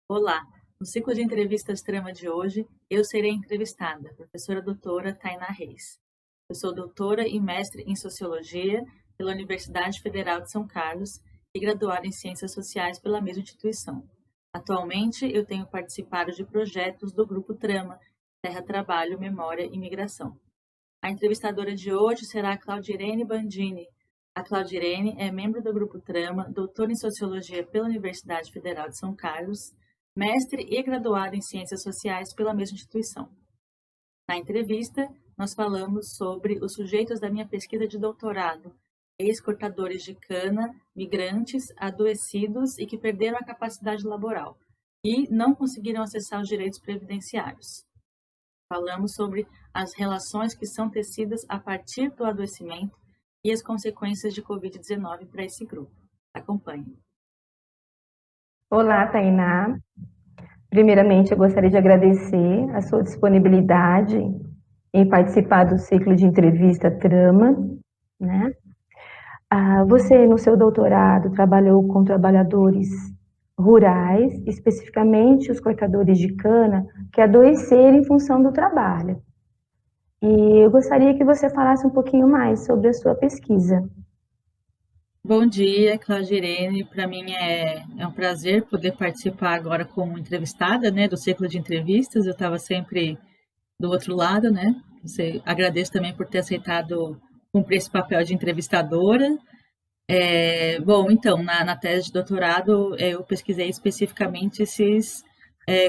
Olá, no ciclo de entrevistas Trama de hoje, eu serei entrevistada, professora doutora Tainá Reis. Eu sou doutora e mestre em Sociologia pela Universidade Federal de São Carlos e graduada em Ciências Sociais pela mesma instituição. Atualmente, eu tenho participado de projetos do Grupo Trama, Terra, Trabalho, Memória e Migração. A entrevistadora de hoje será a Claudirene Bandini. A Claudirene é membro do Grupo Trama, doutora em Sociologia pela Universidade Federal de São Carlos, mestre e graduada em Ciências Sociais pela mesma instituição. Na entrevista, nós falamos sobre os sujeitos da minha pesquisa de doutorado, ex-cortadores de cana, migrantes, adoecidos e que perderam a capacidade laboral e não conseguiram acessar os direitos previdenciários. Falamos sobre as relações que são tecidas a partir do adoecimento e as consequências de Covid-19 para esse grupo. Acompanhe. Olá, Tainá. Primeiramente, eu gostaria de agradecer a sua disponibilidade em participar do ciclo de entrevista Trama, né? Você, no seu doutorado, trabalhou com trabalhadores rurais, especificamente os cortadores de cana, que adoeceram em função do trabalho. E eu gostaria que você falasse um pouquinho mais sobre a sua pesquisa. Bom dia, Claudirene. Para mim é um prazer poder participar agora como entrevistada, né, do ciclo de entrevistas. Eu estava sempre do outro lado, né? Agradeço também por ter aceitado cumprir esse papel de entrevistadora. Bom, então, na tese de doutorado, eu pesquisei especificamente esses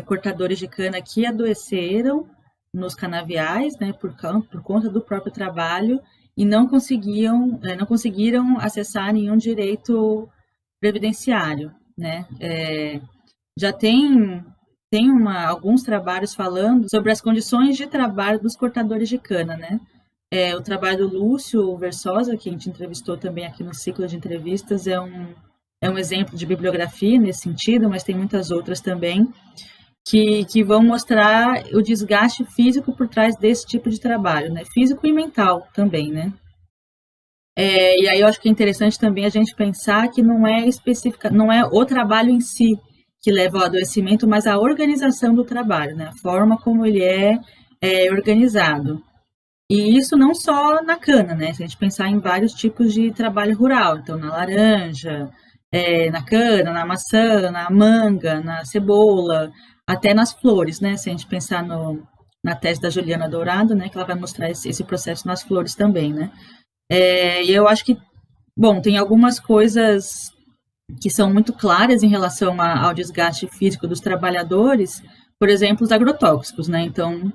cortadores de cana que adoeceram nos canaviais, né, por conta do próprio trabalho, e não conseguiram acessar nenhum direito previdenciário, né? Já tem alguns trabalhos falando sobre as condições de trabalho dos cortadores de cana, né? O trabalho do Lúcio Versosa, que a gente entrevistou também aqui no ciclo de entrevistas, é um exemplo de bibliografia nesse sentido, mas tem muitas outras também, que vão mostrar o desgaste físico por trás desse tipo de trabalho, né? Físico e mental também, né? E aí eu acho que é interessante também a gente pensar que não é o trabalho em si que leva ao adoecimento, mas a organização do trabalho, né? A forma como ele é organizado. E isso não só na cana, né? Se a gente pensar em vários tipos de trabalho rural, então na laranja, na cana, na maçã, na manga, na cebola, até nas flores, né? Se a gente pensar na tese da Juliana Dourado, né? Que ela vai mostrar esse processo nas flores também, né? E eu acho que, bom, tem algumas coisas que são muito claras em relação ao desgaste físico dos trabalhadores, por exemplo, os agrotóxicos, né? Então,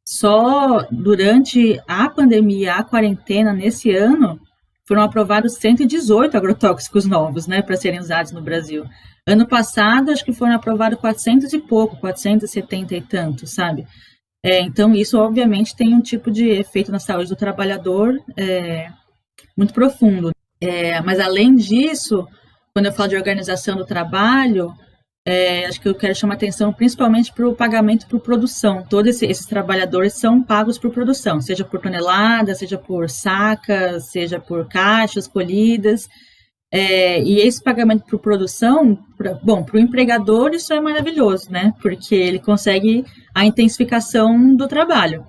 só durante a pandemia, a quarentena, nesse ano, foram aprovados 118 agrotóxicos novos, né, para serem usados no Brasil. Ano passado, acho que foram aprovados 400 e pouco, 470 e tanto, sabe? Então, isso, obviamente, tem um tipo de efeito na saúde do trabalhador muito profundo. Mas, além disso, quando eu falo de organização do trabalho, acho que eu quero chamar atenção principalmente para o pagamento por produção. Todos esses trabalhadores são pagos por produção, seja por tonelada, seja por sacas, seja por caixas colhidas. E esse pagamento por produção, para o empregador isso é maravilhoso, né? Porque ele consegue a intensificação do trabalho.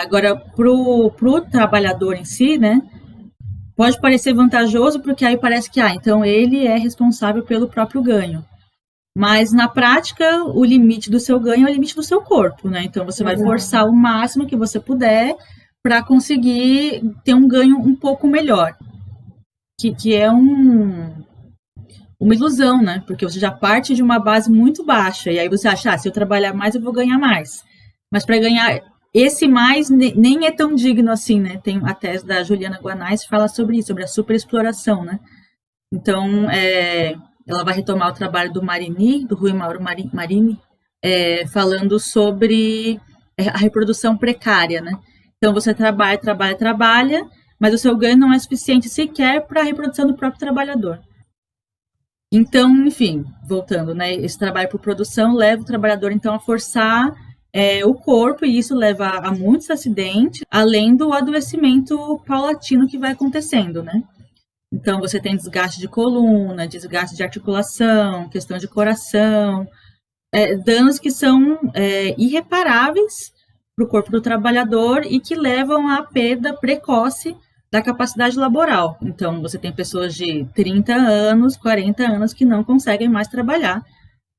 Agora, para o trabalhador em si, né? Pode parecer vantajoso, porque aí parece que, então ele é responsável pelo próprio ganho. Mas, na prática, o limite do seu ganho é o limite do seu corpo, né? Então, você vai forçar o máximo que você puder para conseguir ter um ganho um pouco melhor. Que é uma ilusão, né? Porque você já parte de uma base muito baixa, e aí você acha, se eu trabalhar mais, eu vou ganhar mais. Mas para ganhar esse mais, nem é tão digno assim, né? Tem a tese da Juliana Guanais que fala sobre isso, sobre a superexploração, né? Então, ela vai retomar o trabalho do Marini, do Rui Mauro Marini, falando sobre a reprodução precária, né? Então, você trabalha, mas o seu ganho não é suficiente sequer para a reprodução do próprio trabalhador. Então, enfim, voltando, né? Esse trabalho por produção leva o trabalhador, então, a forçar o corpo, e isso leva a muitos acidentes, além do adoecimento paulatino que vai acontecendo, né? Então, você tem desgaste de coluna, desgaste de articulação, questão de coração, danos que são irreparáveis para o corpo do trabalhador e que levam à perda precoce da capacidade laboral. Então, você tem pessoas de 30 anos, 40 anos que não conseguem mais trabalhar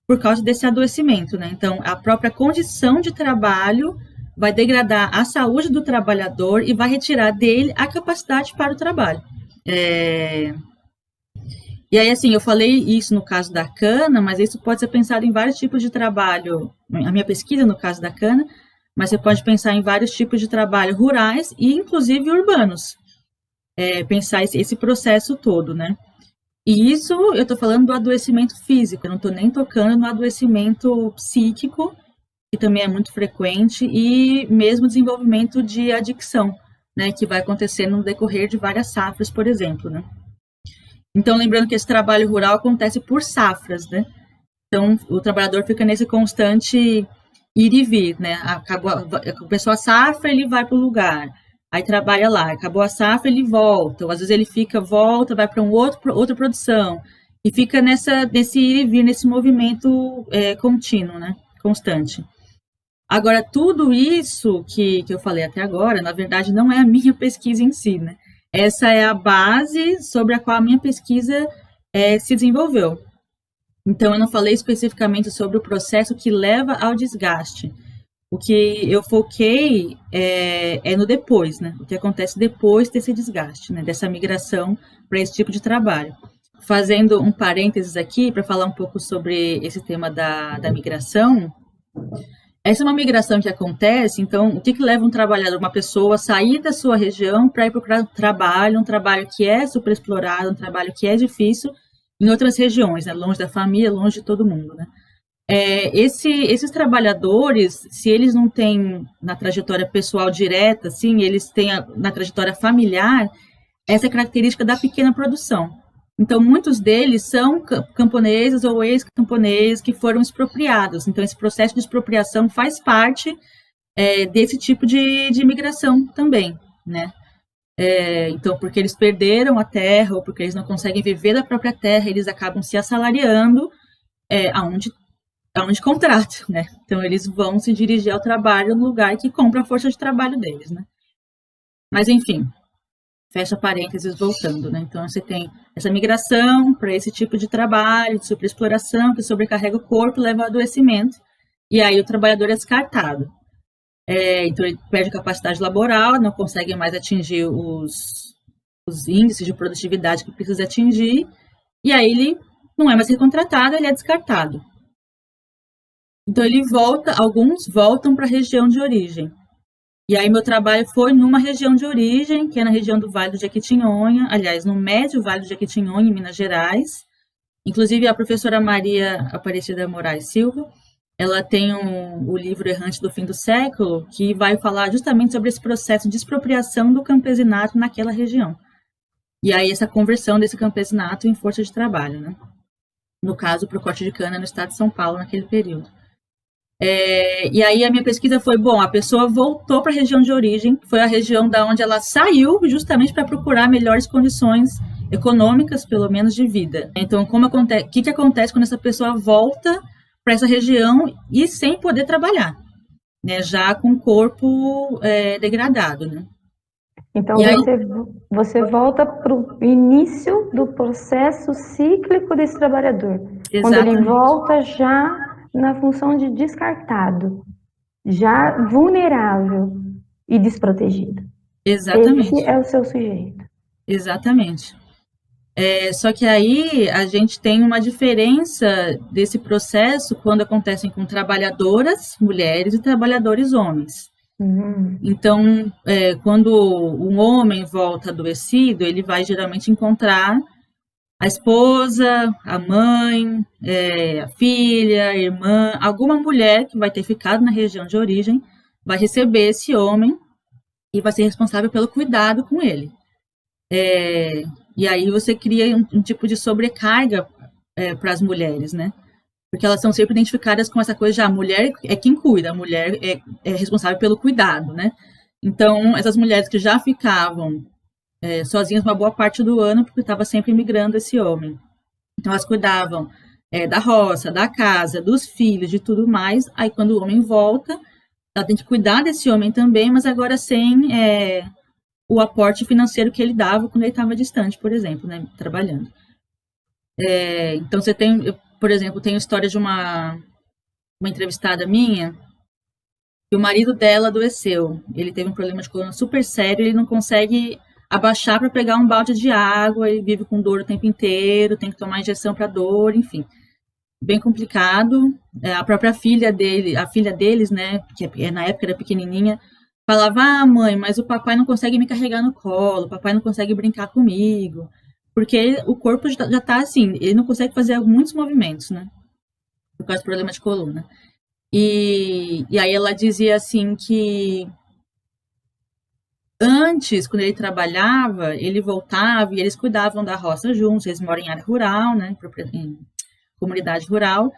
por causa desse adoecimento, né? Então, a própria condição de trabalho vai degradar a saúde do trabalhador e vai retirar dele a capacidade para o trabalho. E aí, assim, eu falei isso no caso da cana, mas isso pode ser pensado em vários tipos de trabalho. A minha pesquisa, no caso da cana, mas você pode pensar em vários tipos de trabalho rurais e, inclusive, urbanos. Pensar esse processo todo, né? E isso eu estou falando do adoecimento físico, eu não estou nem tocando no adoecimento psíquico, que também é muito frequente, e mesmo desenvolvimento de adicção, né, que vai acontecer no decorrer de várias safras, por exemplo, né? Então, lembrando que esse trabalho rural acontece por safras, né? Então, o trabalhador fica nesse constante ir e vir, né? Começou a safra, ele vai para o lugar. Aí trabalha lá, acabou a safra, ele volta, ou às vezes ele volta, vai para outra produção, e fica nesse ir e vir, nesse movimento contínuo, né? Constante. Agora, tudo isso que eu falei até agora, na verdade, não é a minha pesquisa em si, né? Essa é a base sobre a qual a minha pesquisa se desenvolveu. Então, eu não falei especificamente sobre o processo que leva ao desgaste. O que eu foquei é no depois, né? O que acontece depois desse desgaste, né? Dessa migração para esse tipo de trabalho. Fazendo um parênteses aqui para falar um pouco sobre esse tema da migração. Essa é uma migração que acontece, então, o que leva um trabalhador, uma pessoa, a sair da sua região para ir procurar trabalho, um trabalho que é superexplorado, um trabalho que é difícil, em outras regiões, né? Longe da família, longe de todo mundo, né? Esses trabalhadores, se eles não têm na trajetória pessoal direta, assim, eles têm na trajetória familiar, essa característica da pequena produção. Então, muitos deles são camponeses ou ex-camponeses que foram expropriados. Então, esse processo de expropriação faz parte desse tipo de imigração também, né? Então, porque eles perderam a terra ou porque eles não conseguem viver da própria terra, eles acabam se assalariando aonde contrato, né? Então, eles vão se dirigir ao trabalho no lugar que compra a força de trabalho deles, né? Mas, enfim, fecha parênteses, voltando, né? Então, você tem essa migração para esse tipo de trabalho, de superexploração, que sobrecarrega o corpo e leva ao adoecimento, e aí o trabalhador é descartado. Então, ele perde a capacidade laboral, não consegue mais atingir os índices de produtividade que precisa atingir, e aí ele não é mais recontratado, ele é descartado. Então, alguns voltam para a região de origem. E aí, meu trabalho foi numa região de origem, que é na região do Vale do Jequitinhonha, aliás, no médio Vale do Jequitinhonha, em Minas Gerais. Inclusive, a professora Maria Aparecida Moraes Silva, ela tem o livro Errante do Fim do Século, que vai falar justamente sobre esse processo de expropriação do campesinato naquela região. E aí, essa conversão desse campesinato em força de trabalho, né? No caso, para o corte de cana no estado de São Paulo, naquele período. E aí a minha pesquisa foi, a pessoa voltou para a região de origem, foi a região da onde ela saiu justamente para procurar melhores condições econômicas, pelo menos, de vida. Então, o que acontece quando essa pessoa volta para essa região e sem poder trabalhar, né? Já com o corpo degradado, né? Então, você volta para o início do processo cíclico desse trabalhador. Exatamente. Quando ele volta já na função de descartado, já vulnerável e desprotegido. Exatamente. Esse é o seu sujeito. Exatamente. Só que aí a gente tem uma diferença desse processo quando acontecem com trabalhadoras mulheres e trabalhadores homens. Então, quando um homem volta adoecido, ele vai geralmente encontrar a esposa, a mãe, a filha, a irmã, alguma mulher que vai ter ficado na região de origem, vai receber esse homem e vai ser responsável pelo cuidado com ele. E aí você cria um tipo de sobrecarga para as mulheres, né? Porque elas são sempre identificadas com essa coisa de a mulher é quem cuida, a mulher é responsável pelo cuidado, né? Então, essas mulheres que já ficavam sozinhas uma boa parte do ano, porque estava sempre migrando esse homem. Então elas cuidavam da roça, da casa, dos filhos, de tudo mais. Aí quando o homem volta, ela tem que cuidar desse homem também, mas agora sem o aporte financeiro que ele dava quando ele estava distante, por exemplo, né, trabalhando. Então você tem, por exemplo, tem a história de uma entrevistada minha, que o marido dela adoeceu. Ele teve um problema de coluna super sério, ele não consegue abaixar para pegar um balde de água, ele vive com dor o tempo inteiro, tem que tomar injeção para dor, enfim. Bem complicado. A própria filha dele, a filha deles, né, que na época era pequenininha, falava: mãe, mas o papai não consegue me carregar no colo, o papai não consegue brincar comigo, porque o corpo já tá assim, ele não consegue fazer muitos movimentos, né, por causa do problema de coluna. E aí ela dizia assim que antes, quando ele trabalhava, ele voltava e eles cuidavam da roça juntos, eles moram em área rural, né, em comunidade rural,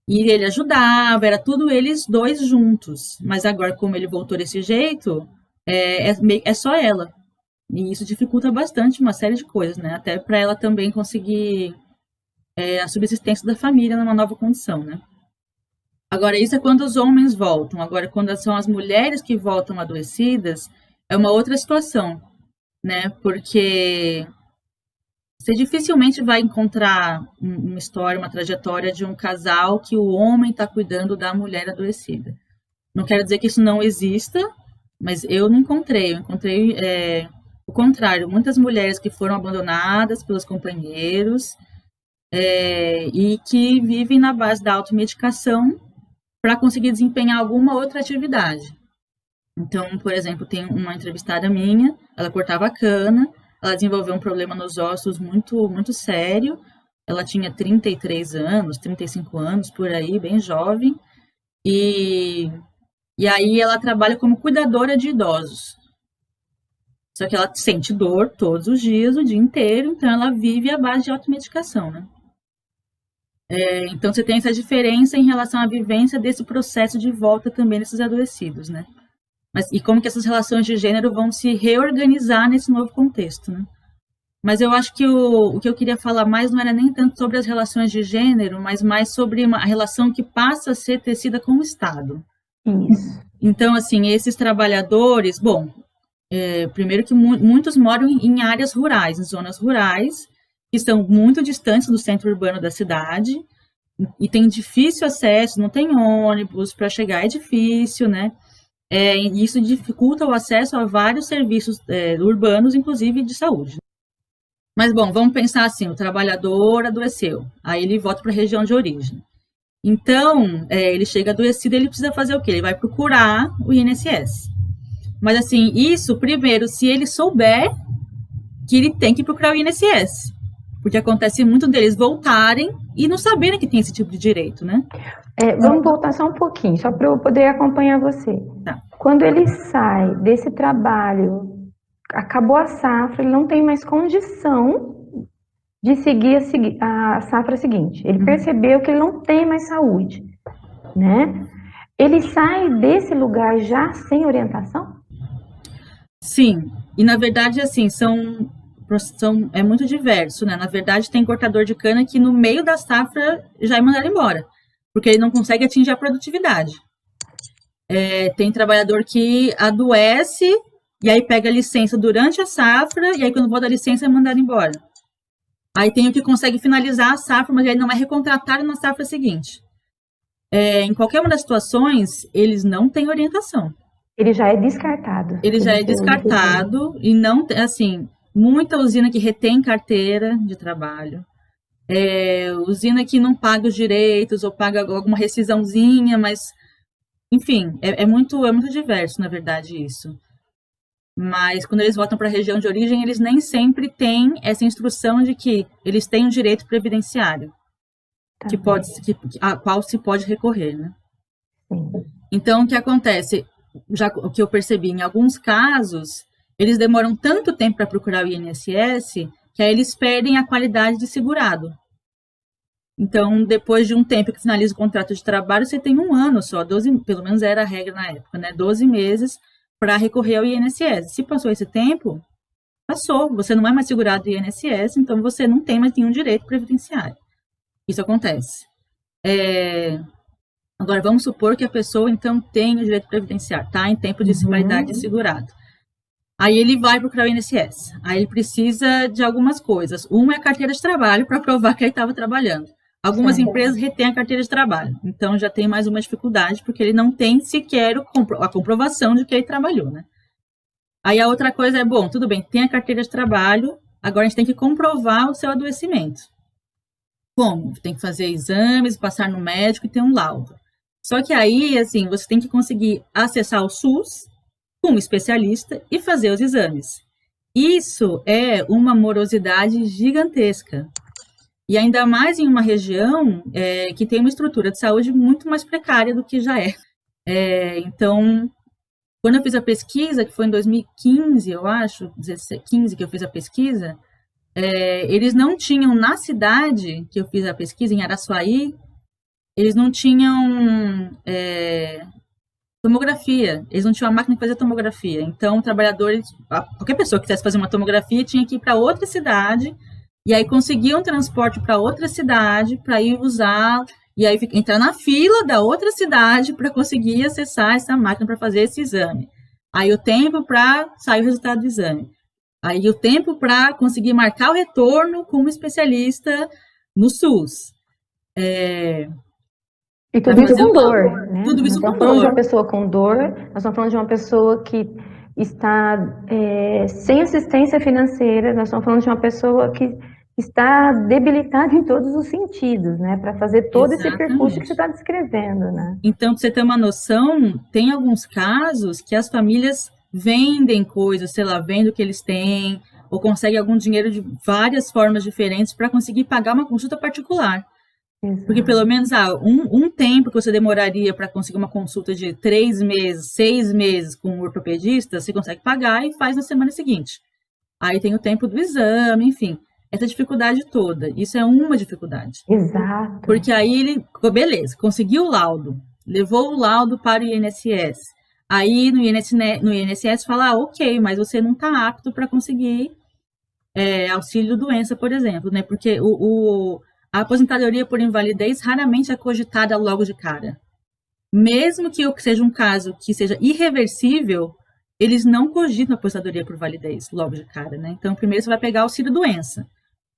e ele ajudava, era tudo eles dois juntos. Mas agora, como ele voltou desse jeito, é só ela. E isso dificulta bastante uma série de coisas, né? Até para ela também conseguir a subsistência da família numa nova condição, né? Agora, isso é quando os homens voltam. Agora, quando são as mulheres que voltam adoecidas, é uma outra situação, né? Porque você dificilmente vai encontrar uma história, uma trajetória de um casal que o homem está cuidando da mulher adoecida. Não quero dizer que isso não exista, mas eu não encontrei. Eu encontrei o contrário, muitas mulheres que foram abandonadas pelos companheiros e que vivem na base da automedicação para conseguir desempenhar alguma outra atividade. Então, por exemplo, tem uma entrevistada minha, ela cortava a cana, ela desenvolveu um problema nos ossos muito, muito sério. Ela tinha 33 anos, 35 anos, por aí, bem jovem. E aí ela trabalha como cuidadora de idosos. Só que ela sente dor todos os dias, o dia inteiro, então ela vive à base de automedicação, né? Então você tem essa diferença em relação à vivência desse processo de volta também desses adoecidos, né? E como que essas relações de gênero vão se reorganizar nesse novo contexto, né? Mas eu acho que o que eu queria falar mais não era nem tanto sobre as relações de gênero, mas mais sobre a relação que passa a ser tecida com o Estado. Isso. Então, assim, esses trabalhadores, bom, primeiro que muitos moram em áreas rurais, em zonas rurais, que estão muito distantes do centro urbano da cidade, e tem difícil acesso, não tem ônibus, para chegar é difícil, né? E isso dificulta o acesso a vários serviços urbanos, inclusive de saúde. Mas, bom, vamos pensar assim, o trabalhador adoeceu, aí ele volta para a região de origem. Então, ele chega adoecido, ele precisa fazer o quê? Ele vai procurar o INSS. Mas, assim, isso, primeiro, se ele souber que ele tem que procurar o INSS. Porque acontece muito deles voltarem e não saberem que tem esse tipo de direito, né? Vamos voltar só um pouquinho, só para eu poder acompanhar você. Tá. Quando ele sai desse trabalho, acabou a safra, ele não tem mais condição de seguir a safra seguinte. Ele percebeu que ele não tem mais saúde, né? Ele sai desse lugar já sem orientação? Sim, e na verdade, assim, é muito diverso, né? Na verdade, tem cortador de cana que no meio da safra já é mandado embora, porque ele não consegue atingir a produtividade. Tem trabalhador que adoece e aí pega a licença durante a safra e aí quando volta a licença é mandado embora. Aí tem o que consegue finalizar a safra, mas ele não é recontratado na safra seguinte. Em qualquer uma das situações, eles não têm orientação. Ele já é descartado. Ele já é descartado e não, assim, muita usina que retém carteira de trabalho, usina que não paga os direitos ou paga alguma rescisãozinha, mas, enfim, é muito diverso, na verdade, isso. Mas quando eles voltam para a região de origem, eles nem sempre têm essa instrução de que eles têm um direito previdenciário, a qual se pode recorrer, né? Sim. Então, o que acontece? Já o que eu percebi, em alguns casos, eles demoram tanto tempo para procurar o INSS que aí eles perdem a qualidade de segurado. Então, depois de um tempo que finaliza o contrato de trabalho, você tem um ano só, 12, pelo menos era a regra na época, né? 12 meses para recorrer ao INSS. Se passou esse tempo, passou, você não é mais segurado do INSS, então você não tem mais nenhum direito previdenciário. Isso acontece. Agora, vamos supor que a pessoa, então, tem o direito previdenciário, está em tempo de invalidade de segurado. Aí ele vai procurar o INSS. Aí ele precisa de algumas coisas. Uma é a carteira de trabalho para provar que ele estava trabalhando. Algumas empresas retêm a carteira de trabalho. Então já tem mais uma dificuldade, porque ele não tem sequer a comprovação de que ele trabalhou, né? Aí a outra coisa é, bom, tudo bem, tem a carteira de trabalho, agora a gente tem que comprovar o seu adoecimento. Como? Tem que fazer exames, passar no médico e ter um laudo. Só que aí, assim, você tem que conseguir acessar o SUS com um especialista e fazer os exames. Isso é uma morosidade gigantesca. E ainda mais em uma região que tem uma estrutura de saúde muito mais precária do que já é. Então, quando eu fiz a pesquisa, que foi em 2015, eu acho, 2015 que eu fiz a pesquisa, eles não tinham, na cidade que eu fiz a pesquisa, em Araçuaí, eles não tinham tomografia, eles não tinham a máquina que fazia tomografia. Então, qualquer pessoa que quisesse fazer uma tomografia tinha que ir para outra cidade, e aí conseguia um transporte para outra cidade para ir usar, e aí entrar na fila da outra cidade para conseguir acessar essa máquina para fazer esse exame. Aí o tempo para sair o resultado do exame. Aí o tempo para conseguir marcar o retorno com um especialista no SUS. E tudo isso com dor, né? Tudo isso com dor. Nós estamos falando de uma pessoa com dor, nós estamos falando de uma pessoa que está sem assistência financeira, nós estamos falando de uma pessoa que está debilitada em todos os sentidos, né? Para fazer todo esse percurso que você está descrevendo, né? Então, para você ter uma noção, tem alguns casos que as famílias vendem coisas, sei lá, vendem o que eles têm, ou conseguem algum dinheiro de várias formas diferentes para conseguir pagar uma consulta particular. Exato. Porque pelo menos um tempo que você demoraria para conseguir uma consulta de 3 meses, 6 meses com um ortopedista, você consegue pagar e faz na semana seguinte. Aí tem o tempo do exame, enfim, essa dificuldade toda. Isso é uma dificuldade. Exato. Porque aí ele, beleza, conseguiu o laudo, levou o laudo para o INSS. Aí no INSS fala, ok, mas você não está apto para conseguir auxílio-doença, por exemplo, né? Porque a aposentadoria por invalidez raramente é cogitada logo de cara. Mesmo que seja um caso que seja irreversível, eles não cogitam a aposentadoria por invalidez logo de cara, né? Então, primeiro você vai pegar auxílio-doença.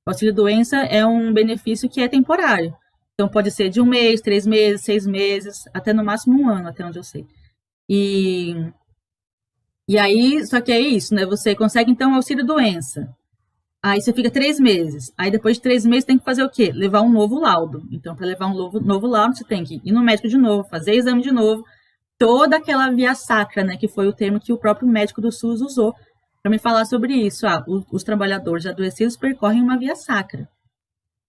O auxílio-doença é um benefício que é temporário. Então, pode ser de 1 mês, 3 meses, 6 meses, até no máximo 1 ano, até onde eu sei. E aí, só que é isso, né? Você consegue, então, auxílio-doença. Aí você fica 3 meses. Aí depois de 3 meses tem que fazer o quê? Levar um novo laudo. Então, para levar um novo laudo, você tem que ir no médico de novo, fazer exame de novo. Toda aquela via sacra, né? Que foi o termo que o próprio médico do SUS usou para me falar sobre isso. Os trabalhadores adoecidos percorrem uma via sacra.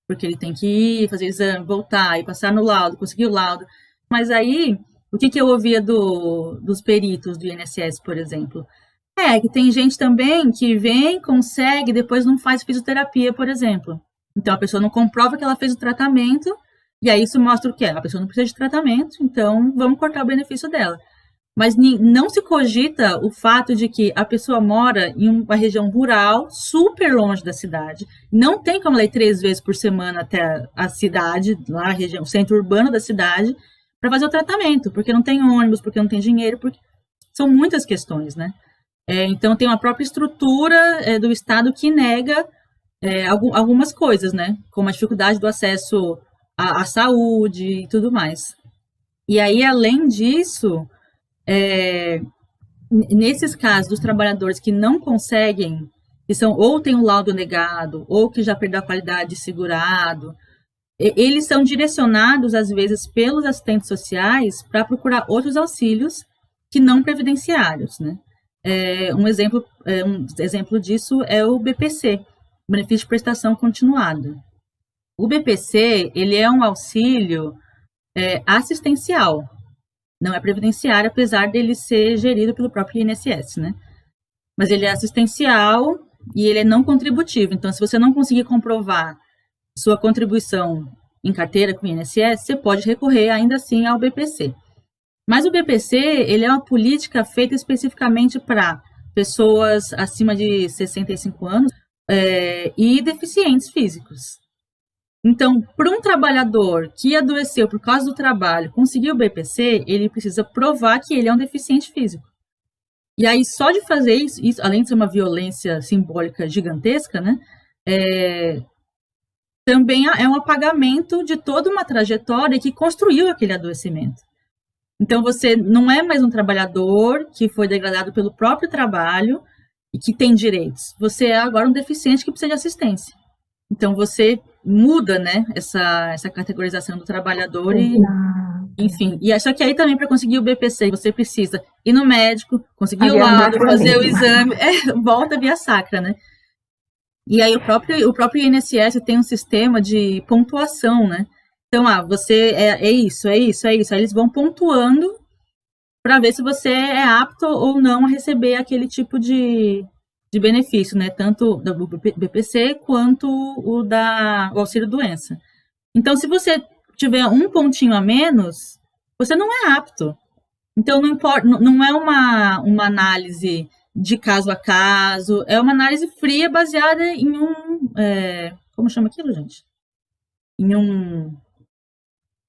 Porque ele tem que ir, fazer exame, voltar, e passar no laudo, conseguir o laudo. Mas aí, o que eu ouvia dos peritos do INSS, por exemplo? Que tem gente também que vem, consegue, depois não faz fisioterapia, por exemplo. Então, a pessoa não comprova que ela fez o tratamento, e aí isso mostra o quê? A pessoa não precisa de tratamento, então vamos cortar o benefício dela. Mas não se cogita o fato de que a pessoa mora em uma região rural, super longe da cidade, não tem como ela ir 3 vezes por semana até a cidade, lá a região, o centro urbano da cidade, para fazer o tratamento, porque não tem ônibus, porque não tem dinheiro, porque são muitas questões, né? Então, tem uma própria estrutura do Estado que nega algumas coisas, né? Como a dificuldade do acesso à saúde e tudo mais. E aí, além disso, nesses casos dos trabalhadores que não conseguem, que são ou tem um laudo negado, ou que já perdeu a qualidade de segurado, eles são direcionados, às vezes, pelos assistentes sociais para procurar outros auxílios que não previdenciários, né? Um exemplo disso é o BPC, Benefício de Prestação Continuada. O BPC, ele é um auxílio assistencial, não é previdenciário, apesar dele ser gerido pelo próprio INSS, né? Mas ele é assistencial e ele é não contributivo. Então, se você não conseguir comprovar sua contribuição em carteira com o INSS, você pode recorrer ainda assim ao BPC. Mas o BPC, ele é uma política feita especificamente para pessoas acima de 65 anos e deficientes físicos. Então, para um trabalhador que adoeceu por causa do trabalho conseguir o BPC, ele precisa provar que ele é um deficiente físico. E aí, só de fazer isso além de ser uma violência simbólica gigantesca, né, também é um apagamento de toda uma trajetória que construiu aquele adoecimento. Então, você não é mais um trabalhador que foi degradado pelo próprio trabalho e que tem direitos. Você é agora um deficiente que precisa de assistência. Então, você muda, né, essa categorização do trabalhor e, enfim. E só que aí também, para conseguir o BPC, você precisa ir no médico, conseguir o laudo, fazer o exame, volta via sacra, né? E aí o próprio INSS tem um sistema de pontuação, né? Então, você é isso. Aí eles vão pontuando para ver se você é apto ou não a receber aquele tipo de benefício, né? Tanto do BPC quanto o auxílio-doença. Então, se você tiver um pontinho a menos, você não é apto. Então, não importa, não é uma análise de caso a caso, é uma análise fria baseada em como chama aquilo, gente? Em um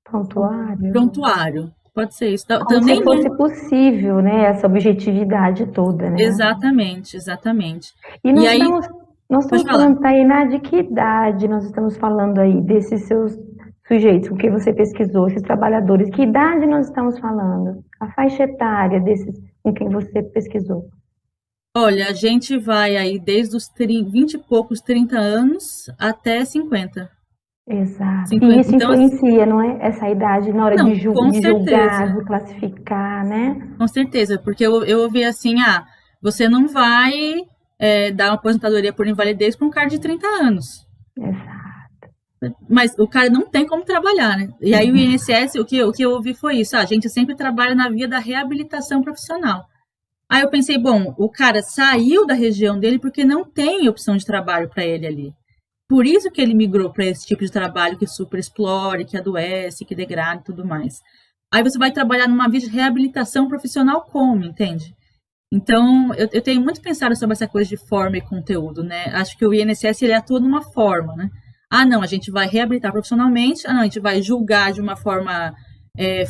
prontuário. Pode ser isso. Como também se fosse possível, né, essa objetividade toda, né? Exatamente. E nós estamos falando, Tainá, de que idade nós estamos falando aí, desses seus sujeitos com quem você pesquisou, esses trabalhadores, que idade nós estamos falando? A faixa etária desses com quem você pesquisou? Olha, a gente vai aí desde os 20 e poucos, 30 anos até 50. Exato. 50. E isso então, influencia, não é? Essa idade na hora de julgar, de classificar, né? Com certeza, porque eu ouvi assim, você não vai dar uma aposentadoria por invalidez para um cara de 30 anos. Exato. Mas o cara não tem como trabalhar, né? E aí o INSS, o que eu ouvi foi isso, a gente sempre trabalha na via da reabilitação profissional. Aí eu pensei, bom, o cara saiu da região dele porque não tem opção de trabalho para ele ali. Por isso que ele migrou para esse tipo de trabalho que superexplore, que adoece, que degrada e tudo mais. Aí você vai trabalhar numa via de reabilitação profissional como, entende? Então, eu tenho muito pensado sobre essa coisa de forma e conteúdo, né? Acho que o INSS, ele atua numa forma, né? Não, a gente vai reabilitar profissionalmente, não, a gente vai julgar de uma forma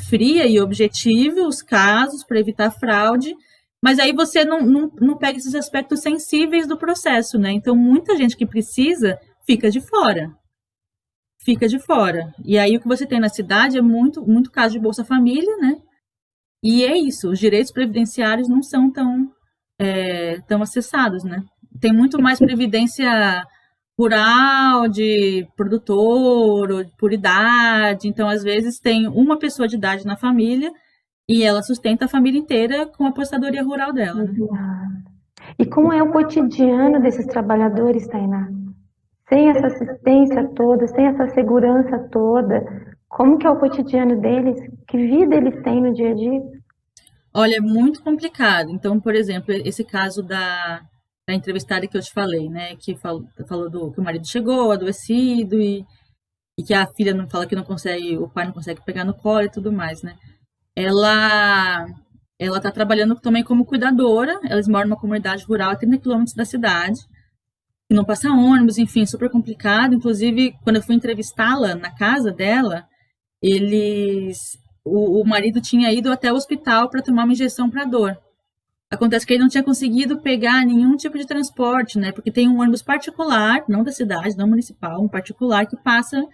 fria e objetiva os casos para evitar fraude, mas aí você não pega esses aspectos sensíveis do processo, né? Então, muita gente que precisa fica de fora. E aí o que você tem na cidade é muito caso de Bolsa Família, né? E é isso, os direitos previdenciários não são tão acessados, né? Tem muito mais previdência rural, de produtor, ou por idade. Então, às vezes, tem uma pessoa de idade na família e ela sustenta a família inteira com a apostadoria rural dela. Né? E como é o cotidiano desses trabalhadores, Tainá? Sem essa assistência toda, sem essa segurança toda, como que é o cotidiano deles? Que vida eles têm no dia a dia? Olha, é muito complicado. Então, por exemplo, esse caso da entrevistada que eu te falei, né, que falou que o marido chegou adoecido e que a filha não fala que não consegue, o pai não consegue pegar no colo e tudo mais, né? Ela está trabalhando também como cuidadora. Eles moram numa comunidade rural a 30 quilômetros da cidade. Não passa ônibus, enfim, super complicado. Inclusive, quando eu fui entrevistá-la na casa dela, o marido tinha ido até o hospital para tomar uma injeção para dor. Acontece que ele não tinha conseguido pegar nenhum tipo de transporte, né? Porque tem um ônibus particular, não da cidade, não municipal, um particular que passa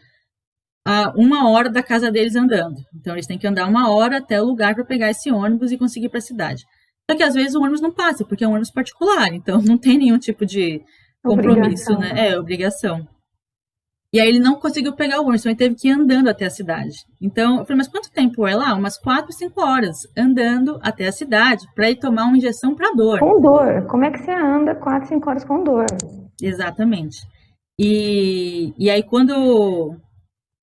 a 1 hora da casa deles andando. Então, eles têm que andar 1 hora até o lugar para pegar esse ônibus e conseguir ir para a cidade. Só que, às vezes, o ônibus não passa, porque é um ônibus particular. Então, não tem nenhum tipo de compromisso, obrigação, né? Obrigação. E aí ele não conseguiu pegar o ônibus, então ele teve que ir andando até a cidade. Então, eu falei, mas quanto tempo é lá? Umas 4, 5 horas andando até a cidade para ir tomar uma injeção para dor. Com dor. Como é que você anda 4, 5 horas com dor? Exatamente. E aí, quando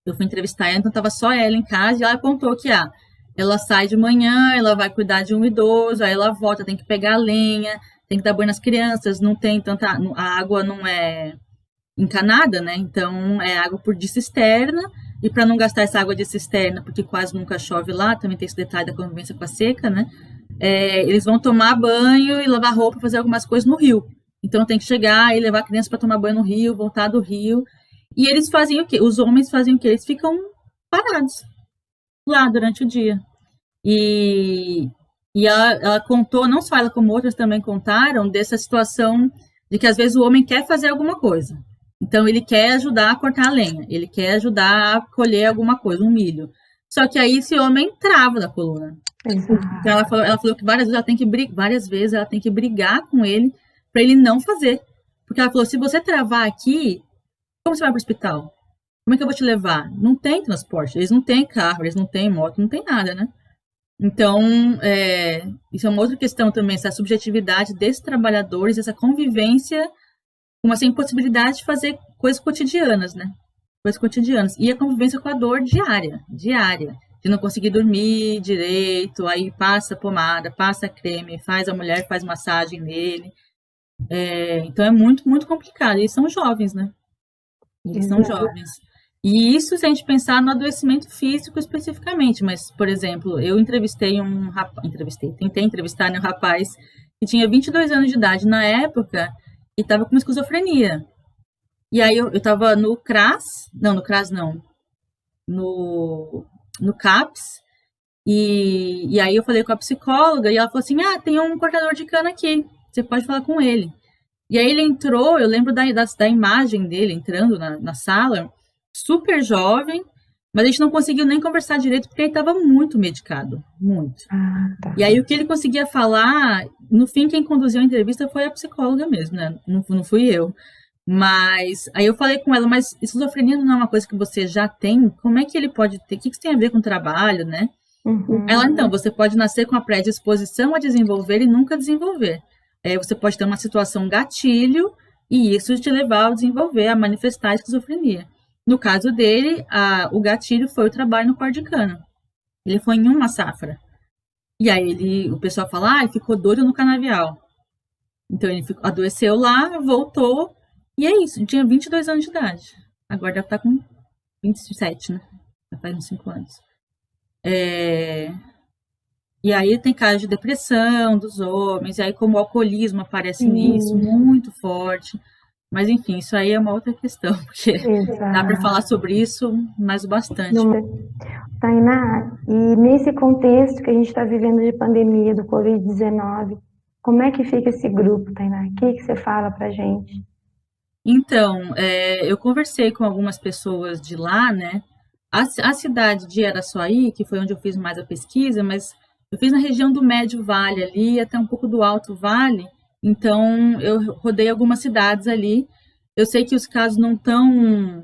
eu fui entrevistar ela, então estava só ela em casa e ela apontou que ela sai de manhã, ela vai cuidar de um idoso, aí ela volta, tem que pegar a lenha, tem que dar banho nas crianças, não tem tanta... A água não é encanada, né? Então, é água de cisterna, e para não gastar essa água de cisterna, porque quase nunca chove lá, também tem esse detalhe da convivência com a seca, né? eles vão tomar banho e lavar roupa, fazer algumas coisas no rio. Então tem que chegar e levar a criança para tomar banho no rio, voltar do rio. E eles fazem o quê? Os homens fazem o quê? Eles ficam parados lá durante o dia. E, e ela contou, não só ela como outras também contaram, dessa situação de que às vezes o homem quer fazer alguma coisa. Então ele quer ajudar a cortar a lenha, ele quer ajudar a colher alguma coisa, um milho. Só que aí esse homem trava da coluna. Então ela falou que várias vezes ela tem que brigar com ele para ele não fazer. Porque ela falou, se você travar aqui, como você vai para o hospital? Como é que eu vou te levar? Não tem transporte, eles não têm carro, eles não têm moto, não tem nada, né? Então, isso é uma outra questão também, essa subjetividade desses trabalhadores, essa convivência com essa impossibilidade de fazer coisas cotidianas, né? Coisas cotidianas. E a convivência com a dor diária, de não conseguir dormir direito, aí passa pomada, passa creme, a mulher faz massagem nele. Então é muito, muito complicado. E são jovens, né? Eles são jovens. E isso se a gente pensar no adoecimento físico especificamente, mas, por exemplo, eu entrevistei um rapaz, tentei entrevistar um rapaz que tinha 22 anos de idade na época e estava com esquizofrenia. E aí eu estava no CRAS, não, no CRAS não, no CAPS, e aí eu falei com a psicóloga e ela falou assim, tem um cortador de cana aqui, você pode falar com ele. E aí ele entrou, eu lembro da imagem dele entrando na sala, super jovem, mas a gente não conseguiu nem conversar direito porque ele estava muito medicado, muito. Tá. E aí o que ele conseguia falar, no fim quem conduziu a entrevista foi a psicóloga mesmo, né? Não fui eu. Mas aí eu falei com ela, mas esquizofrenia não é uma coisa que você já tem? Como é que ele pode ter? O que isso tem a ver com o trabalho, né? Ela, então, você pode nascer com a predisposição a desenvolver e nunca desenvolver. Você pode ter uma situação gatilho e isso te levar a desenvolver, a manifestar a esquizofrenia. No caso dele, o gatilho foi o trabalho no corte de cana. Ele foi em uma safra. E aí o pessoal fala, ele ficou doido no canavial. Então ele adoeceu lá, voltou, e é isso. Ele tinha 22 anos de idade. Agora deve estar com 27, né? Já faz uns 5 anos. E aí tem casos de depressão dos homens, e aí como o alcoolismo aparece nisso, muito forte. Mas enfim, isso aí é uma outra questão, porque dá para falar sobre isso, mas bastante. Tainá, e nesse contexto que a gente está vivendo de pandemia do Covid-19, como é que fica esse grupo, Tainá? O que você fala para a gente? Então, eu conversei com algumas pessoas de lá, né? A cidade de Araçuaí, que foi onde eu fiz mais a pesquisa, mas eu fiz na região do Médio Vale ali, até um pouco do Alto Vale, então eu rodei algumas cidades ali. Eu sei que os casos não estão...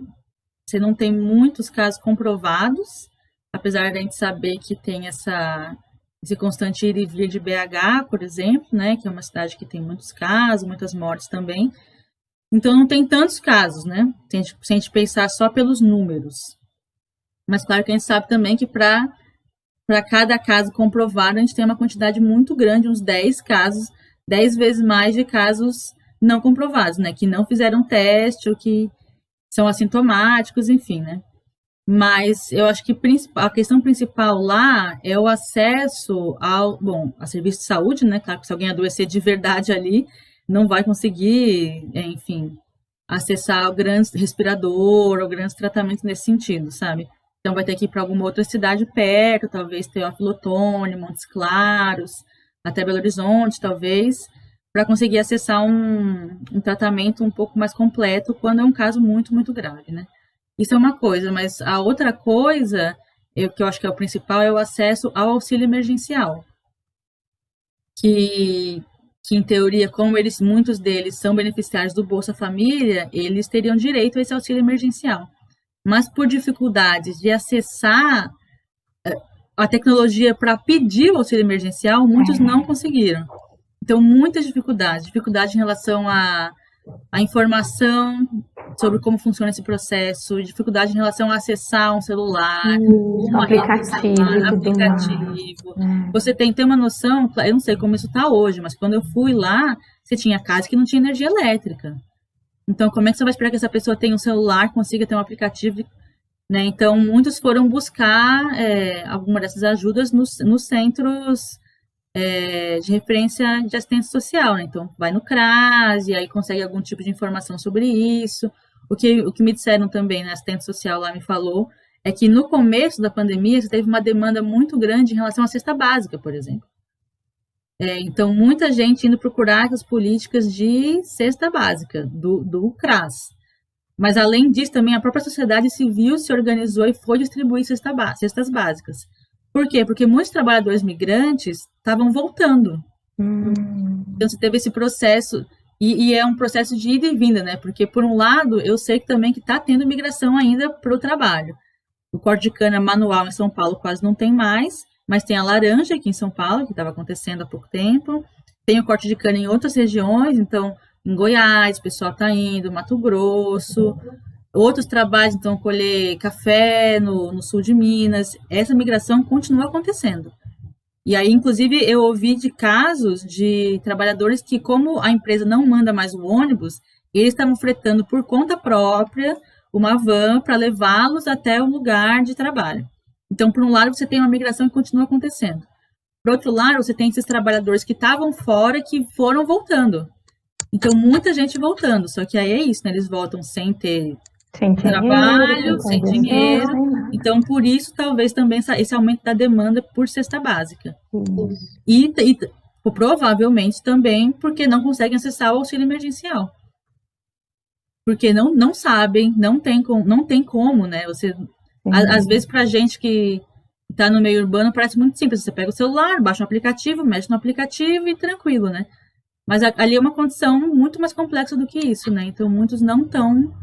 Você não tem muitos casos comprovados, apesar da gente saber que tem esse constante ir e vir de BH, por exemplo, né? Que é uma cidade que tem muitos casos, muitas mortes também. Então não tem tantos casos, né? Se a gente pensar só pelos números. Mas claro que a gente sabe também que para cada caso comprovado, a gente tem uma quantidade muito grande, uns 10 casos, 10 vezes mais de casos não comprovados, né? Que não fizeram teste ou que são assintomáticos, enfim, né? Mas eu acho que a questão principal lá é o acesso a serviço de saúde, né? Claro que se alguém adoecer de verdade ali, não vai conseguir, enfim, acessar o grande respirador ou grandes tratamentos nesse sentido, sabe? Então vai ter que ir para alguma outra cidade perto, talvez Teófilo Otoni, Montes Claros, até Belo Horizonte, talvez, para conseguir acessar um tratamento um pouco mais completo quando é um caso muito, muito grave, né? Isso é uma coisa, mas a outra coisa, que eu acho que é o principal, é o acesso ao auxílio emergencial. Que em teoria, como muitos deles são beneficiários do Bolsa Família, eles teriam direito a esse auxílio emergencial. Mas por dificuldades de acessar a tecnologia para pedir o auxílio emergencial, muitos não conseguiram. Então, muitas dificuldades. Dificuldade em relação à informação sobre como funciona esse processo, dificuldade em relação a acessar um celular, um aplicativo. Você tem uma noção, eu não sei como isso está hoje, mas quando eu fui lá, você tinha casa que não tinha energia elétrica. Então, como é que você vai esperar que essa pessoa tenha um celular, consiga ter um aplicativo, né? Então, muitos foram buscar alguma dessas ajudas nos centros de referência de assistência social, né? Então, vai no CRAS e aí consegue algum tipo de informação sobre isso. O que me disseram também, né, a assistente social lá me falou, é que no começo da pandemia você teve uma demanda muito grande em relação à cesta básica, por exemplo. Então, muita gente indo procurar as políticas de cesta básica, do CRAS. Mas, além disso, também a própria sociedade civil se organizou e foi distribuir cestas básicas. Por quê? Porque muitos trabalhadores migrantes estavam voltando. Então, você teve esse processo, e é um processo de ida e vinda, né? Porque, por um lado, eu sei que também que está tendo migração ainda para o trabalho. O corte de cana manual em São Paulo quase não tem mais, mas tem a laranja aqui em São Paulo, que estava acontecendo há pouco tempo. Tem o corte de cana em outras regiões, então, em Goiás, o pessoal está indo, Mato Grosso. Outros trabalhos, então, colher café no sul de Minas. Essa migração continua acontecendo. E aí, inclusive, eu ouvi de casos de trabalhadores que, como a empresa não manda mais o ônibus, eles estavam fretando por conta própria uma van para levá-los até o lugar de trabalho. Então, por um lado, você tem uma migração que continua acontecendo. Por outro lado, você tem esses trabalhadores que estavam fora que foram voltando. Então, muita gente voltando, só que aí é isso, né? Eles voltam sem ter trabalho, sem dinheiro. Então, por isso, talvez também esse aumento da demanda por cesta básica. E provavelmente também porque não conseguem acessar o auxílio emergencial. Porque não sabem, não tem como, né? Você, às vezes, para gente que está no meio urbano, parece muito simples. Você pega o celular, baixa um aplicativo, mexe no aplicativo e tranquilo, né? Mas ali é uma condição muito mais complexa do que isso, né? Então, muitos não estão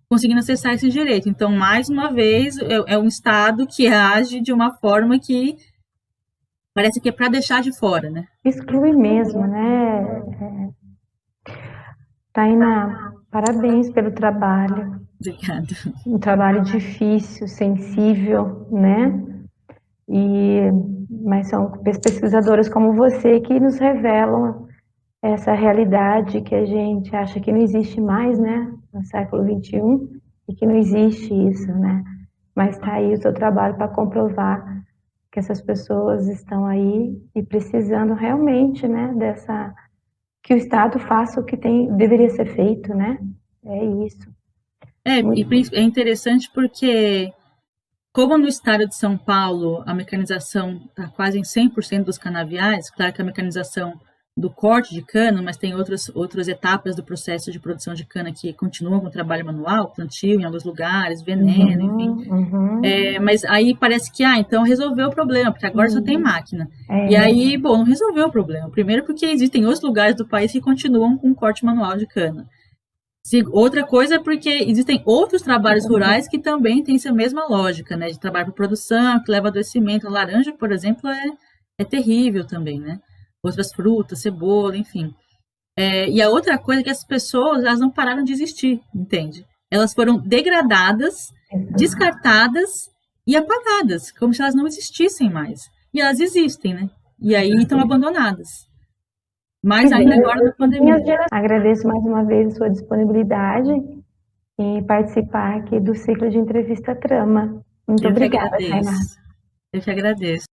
conseguindo acessar esse direito. Então, mais uma vez, é um Estado que age de uma forma que parece que é para deixar de fora, né? Exclui mesmo, né? Tainá, parabéns pelo trabalho. Obrigada. Um trabalho difícil, sensível, né? Mas são pesquisadoras como você que nos revelam essa realidade que a gente acha que não existe mais, né? No século XXI, e que não existe isso, né? Mas está aí o seu trabalho para comprovar que essas pessoas estão aí e precisando realmente, né? Que o Estado faça o que deveria ser feito, né? É isso. É interessante porque, como no estado de São Paulo a mecanização está quase em 100% dos canaviais, claro que a mecanização do corte de cana, mas tem outras etapas do processo de produção de cana que continuam com o trabalho manual, plantio em alguns lugares, veneno, enfim. Mas aí parece que, então resolveu o problema, porque agora só tem máquina. E aí, bom, não resolveu o problema. Primeiro porque existem outros lugares do país que continuam com corte manual de cana. Outra coisa é porque existem outros trabalhos rurais que também têm essa mesma lógica, né? De trabalho para produção, que leva adoecimento. A laranja, por exemplo, é terrível também, né? Outras frutas, cebola, enfim. E a outra coisa é que as pessoas, elas não pararam de existir, entende? Elas foram degradadas, descartadas e apagadas, como se elas não existissem mais. E elas existem, né? E aí estão abandonadas. Mas ainda agora na pandemia. Agradeço mais uma vez a sua disponibilidade em participar aqui do ciclo de entrevista Trama. Muito obrigada, Tainá. Eu que agradeço.